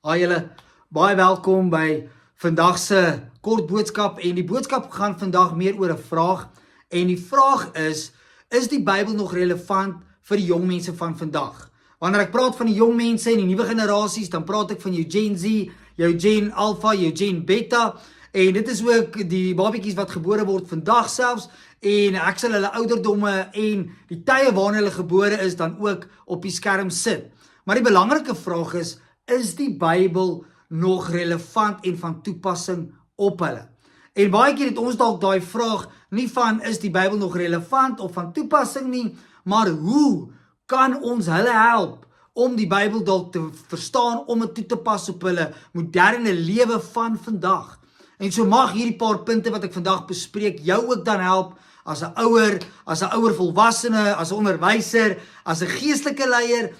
Hi julle, baie welkom by vandag se kort boodskap en die boodskap gaan vandag meer oor 'n vraag en die vraag is die Bybel nog relevant vir die jong mense van vandag? Wanneer ek praat van die jong mense en die nuwe generasies, dan praat ek van jou Gen Z, jou Gen Alpha, jou Gen Beta en dit is ook die babietjies wat gebore word vandag selfs en ek sal hulle ouderdomme en die tye waarna hulle gebore is dan ook op die skerm sit. Maar die belangrike vraag is die Bybel nog relevant en van toepassing op hulle? En baie keer het ons dalk daai vraag nie van is die Bybel nog relevant of van toepassing nie, maar hoe kan ons hulle help om die Bybel dalk te verstaan, om dit toe te pas op hulle moderne lewe van vandag? En so mag hierdie paar punte wat ek vandag bespreek jou ook dan help as 'n ouer volwassene, as 'n onderwyser, as 'n geestelike leier.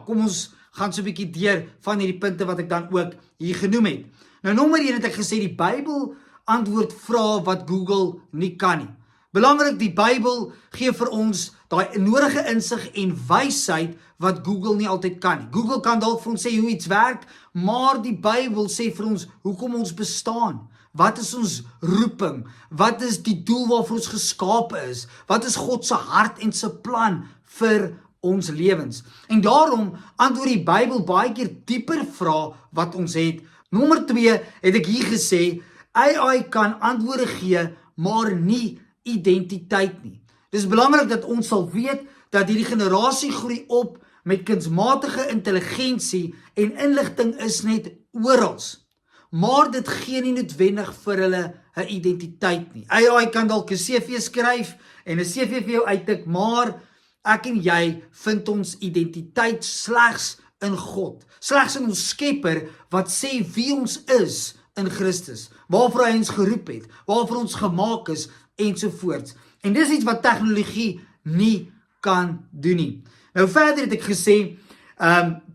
Kom ons gaan so 'n bietjie deur van hierdie punte wat ek dan ook hier genoem het. Nou nommer 1 het ek gesê die Bybel antwoord vrae wat Google nie kan nie. Belangrik, die Bybel gee vir ons daai nodige insig en wysheid wat Google nie altyd kan nie. Google kan dalk vir ons sê hoe iets werk, maar die Bybel sê vir ons hoekom ons bestaan. Wat is ons roeping? Wat is die doel waarvoor ons geskape is? Wat is God se hart en se plan vir ons lewens? En daarom antwoord die Bybel baie keer dieper vrae wat ons het. Nommer 2 het ek hier gesê, AI kan antwoorde gee, maar nie identiteit nie. Dis belangrik dat ons sal weet dat hierdie generasie groei op met kunsmatige intelligensie en inligting is net oral. Maar dit gee nie noodwendig vir hulle 'n identiteit nie. AI kan dalk 'n CV skryf en 'n CV vir jou uittik, maar ek en jy vind ons identiteit slegs in God. Slegs in ons Skepper wat sê wie ons is in Christus. Waarvoor hy ons geroep het, waarvoor ons gemaak is ensovoorts. En dis iets wat tegnologie nie kan doen nie. Nou verder het ek gesê,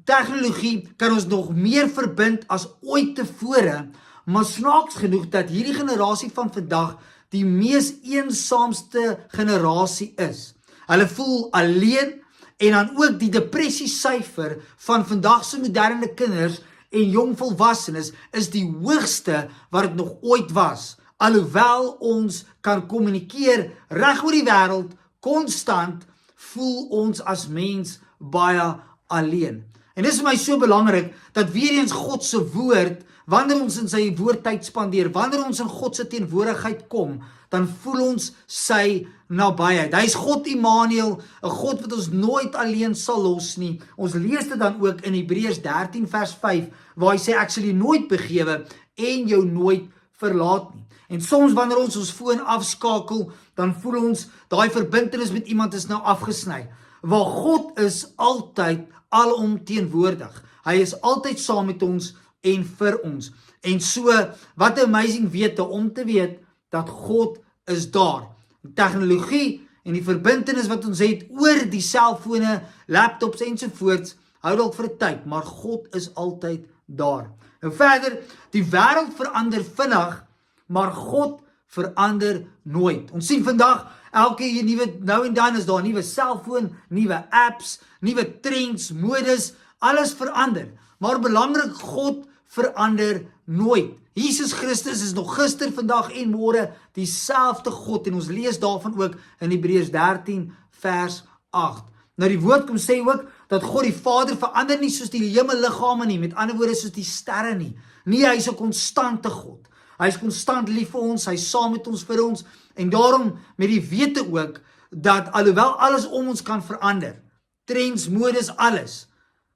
tegnologie kan ons nog meer verbind as ooit tevore, maar snaaks genoeg dat hierdie generasie van vandag die mees eensaamste generasie is. Hulle voel alleen en dan ook die depressiesyfer van vandag se moderne kinders en jong volwassenes is die hoogste wat dit nog ooit was. Alhoewel ons kan kommunikeer reg oor die wêreld, konstant voel ons as mens baie alleen. En dis vir my so belangrik dat weer eens God se woord, wanneer ons in sy woord tyd spandeer, wanneer ons in God se teenwoordigheid kom, dan voel ons sy nabyheid. Hy is God Immanuel, 'n God wat ons nooit alleen sal los nie. Ons lees dit dan ook in Hebreërs 13 vers 5, waar hy sê ek sal jou nooit begewe en jou nooit verlaat nie. En soms wanneer ons foon afskakel, dan voel ons daai verbintenis met iemand is nou afgesny. Waar God is altyd alomteenwoordig. Hy is altyd saam met ons en vir ons. En so, wat 'n amazing wete om te weet dat God is daar. Die tegnologie en die verbintenis wat ons het oor die selfone, laptops ensovoorts, hou dalk vir 'n tyd, maar God is altyd daar. Nou verder, die wêreld verander vinnig, maar God verander nooit. Ons sien vandag elke nuwe nou en dan is daar 'n nuwe selfoon, nuwe apps, nuwe trends, modes, alles verander. Maar belangrik, God verander nooit. Jesus Christus is nog gister, vandag en môre dieselfde God en ons lees daarvan ook in Hebreërs 13 vers 8. Nou die woord kom sê ook dat God die Vader verander nie soos die hemelliggame nie, met ander woorde soos die sterre nie. Nee, hy is 'n konstante God. Hy is konstant lief vir ons, hy is saam met ons vir ons en daarom met die wete ook dat alhoewel alles om ons kan verander, trends, modes, alles,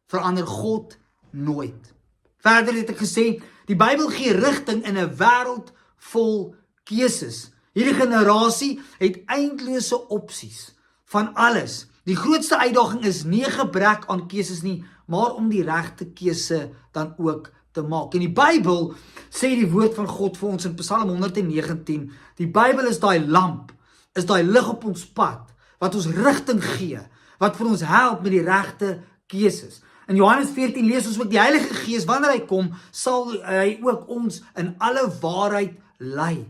verander God nooit. Verder het ek gesê, die Bybel gee rigting in 'n wêreld vol keuses. Hierdie generasie het eindelose opsies van alles. Die grootste uitdaging is nie gebrek aan keuses nie, maar om die regte keuse dan ook te maak. En die Bybel sê die woord van God vir ons in Psalm 119, die Bybel is daai lamp, is daai lig op ons pad, wat ons rigting gee, wat vir ons help met die regte keuses. In Johannes 14 lees ons ook die Heilige Gees, wanneer hy kom, sal hy ook ons in alle waarheid lei.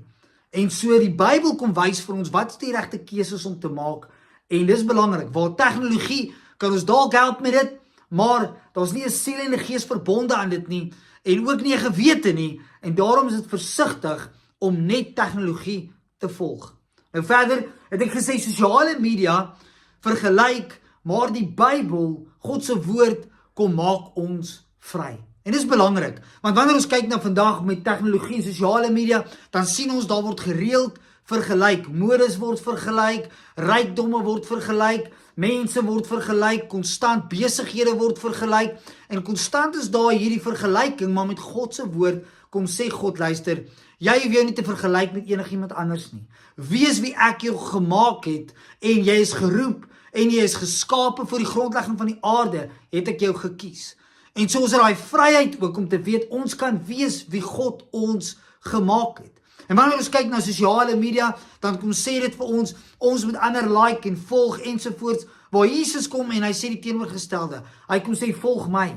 En so die Bybel kom wys vir ons wat is die regte keuses om te maak. En dis belangrik, waar tegnologie kan ons dalk help met dit, maar daar's nie 'n siel en 'n gees verbonde aan dit nie, en ook nie 'n gewete nie, en daarom is dit versigtig om net tegnologie te volg. Nou verder het ek gesê, sosiale media vergelyk, maar die Bybel, God se woord, kom maak ons vry. En dit is belangrik, want wanneer ons kyk na vandag met tegnologie en sosiale media, dan sien ons daar word gereeld vergelyk, modes word vergelyk, rykdomme word vergelyk, mense word vergelyk, konstant besighede word vergelyk, en konstant is daar hierdie vergelyking, maar met God se woord kom sê God, luister, jy hoef jou nie te vergelyk met enigiemand anders nie. Wees wie ek jou gemaak het, en jy is geroep, en jy is geskape vir die grondlegging van die aarde, het ek jou gekies. En so is daai vryheid ook om te weet, ons kan wees wie God ons gemaak het. En wanneer ons kyk na sosiale media, dan kom sê dit vir ons moet ander like en volg ensovoorts, waar Jesus kom en hy sê die teenoorgestelde. Hy kom sê, volg my.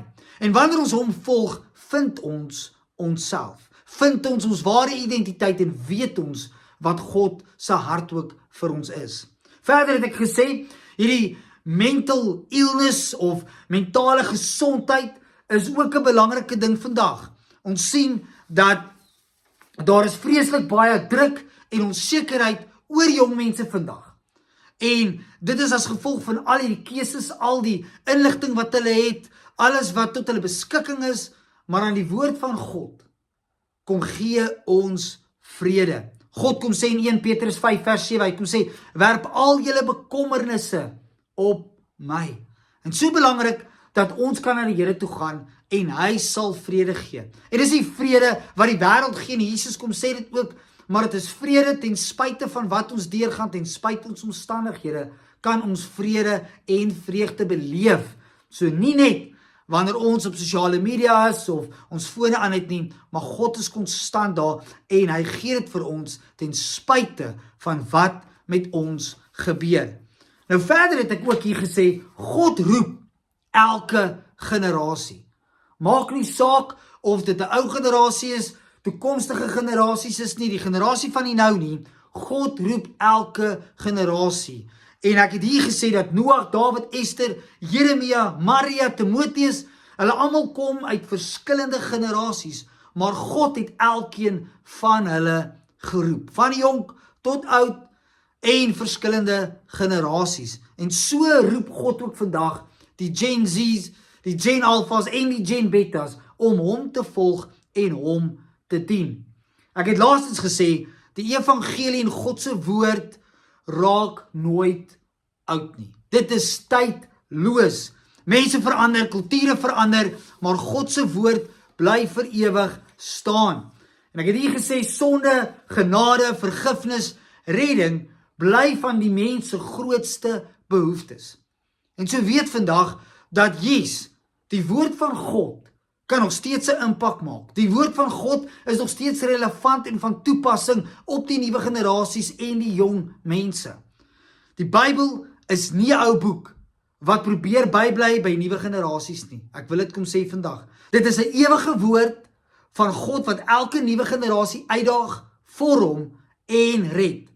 En wanneer ons hom volg, vind ons onsself. Vind ons ware identiteit en weet ons wat God se hart ook vir ons is. Verder het ek gesê, hierdie mental illness of mentale gesondheid is ook 'n belangrike ding vandag. Ons sien dat daar is vreeslik baie druk en onsekerheid oor jong mense vandag. En dit is as gevolg van al die keuses, al die inligting wat hulle het, alles wat tot hulle beskikking is, maar aan die woord van God kom gee ons vrede. God kom sê in 1 Petrus 5 vers 7, hy kom sê, werp al julle bekommernisse op my. En so belangrik dat ons kan na die Here toe gaan en hy sal vrede gee. En dis die vrede wat die wêreld gee, en Jesus kom sê dit ook, maar dit is vrede ten spyte van wat ons deurgaan, ten spyte ons omstandighede, kan ons vrede en vreugde beleef. So nie net wanneer ons op sosiale media is of ons fone aan het nie, maar God is konstant daar en hy gee dit vir ons ten spyte van wat met ons gebeur. Nou verder het ek ook hier gesê, God roep elke generasie. Maak nie saak of dit 'n ou generasie is, toekomstige generasies is nie, die generasie van die nou nie, God roep elke generasie. En ek het hier gesê dat Noag, Dawid, Esther, Jeremia, Maria, Timoteus, hulle almal kom uit verskillende generasies, maar God het elkeen van hulle geroep, van jonk tot oud en verskillende generasies. En so roep God ook vandag die Gen Z's, die Gen Alphas en die Gen Betas om hom te volg en hom te dien. Ek het laastens gesê, die evangelie en God se woord raak nooit oud nie. Dit is tydloos. Mense verander, kulture verander, maar God se woord bly vir ewig staan. En ek het hier gesê, sonde, genade, vergifnis, redding, bly van die mens se grootste behoeftes. En so weet vandag, dat die woord van God, kan nog steeds 'n impak maak. Die woord van God is nog steeds relevant en van toepassing op die nuwe generasies en die jong mense. Die Bybel is nie 'n ou boek wat probeer bybly by nuwe generasies nie. Ek wil dit kom sê vandag. Dit is 'n ewige woord van God wat elke nuwe generasie uitdaag, vorm en red.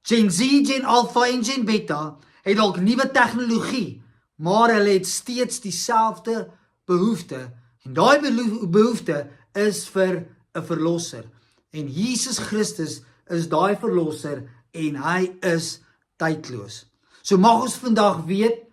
Gen Z, Gen Alpha en Gen Beta het dalk nuwe tegnologie, maar hulle het steeds dieselfde behoefte. En daai behoefte is vir 'n verlosser. En Jesus Christus is daai verlosser en hy is tydloos. So mag ons vandag weet,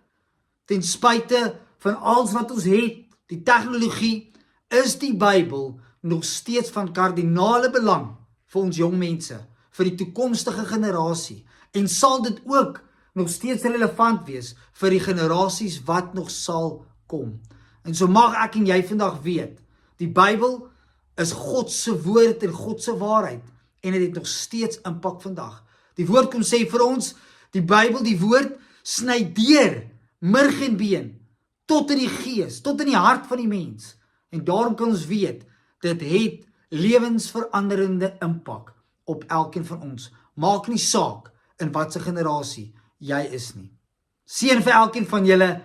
ten spyte van alles wat ons het, die tegnologie, is die Bybel nog steeds van kardinale belang vir ons jong mense, vir die toekomstige generasie, en sal dit ook nog steeds relevant wees vir die generasies wat nog sal kom. En so mag ek en jy vandag weet, die Bybel is God se woord en God se waarheid, en dit het nog steeds impak vandag. Die woord kom sê vir ons, die Bybel, die woord, sny deur, murg en been, tot in die gees, tot in die hart van die mens. En daarom kan ons weet, dit het lewensveranderende impak op elkeen van ons. Maak nie saak in watse generasie jy is nie. Seën vir elkeen van julle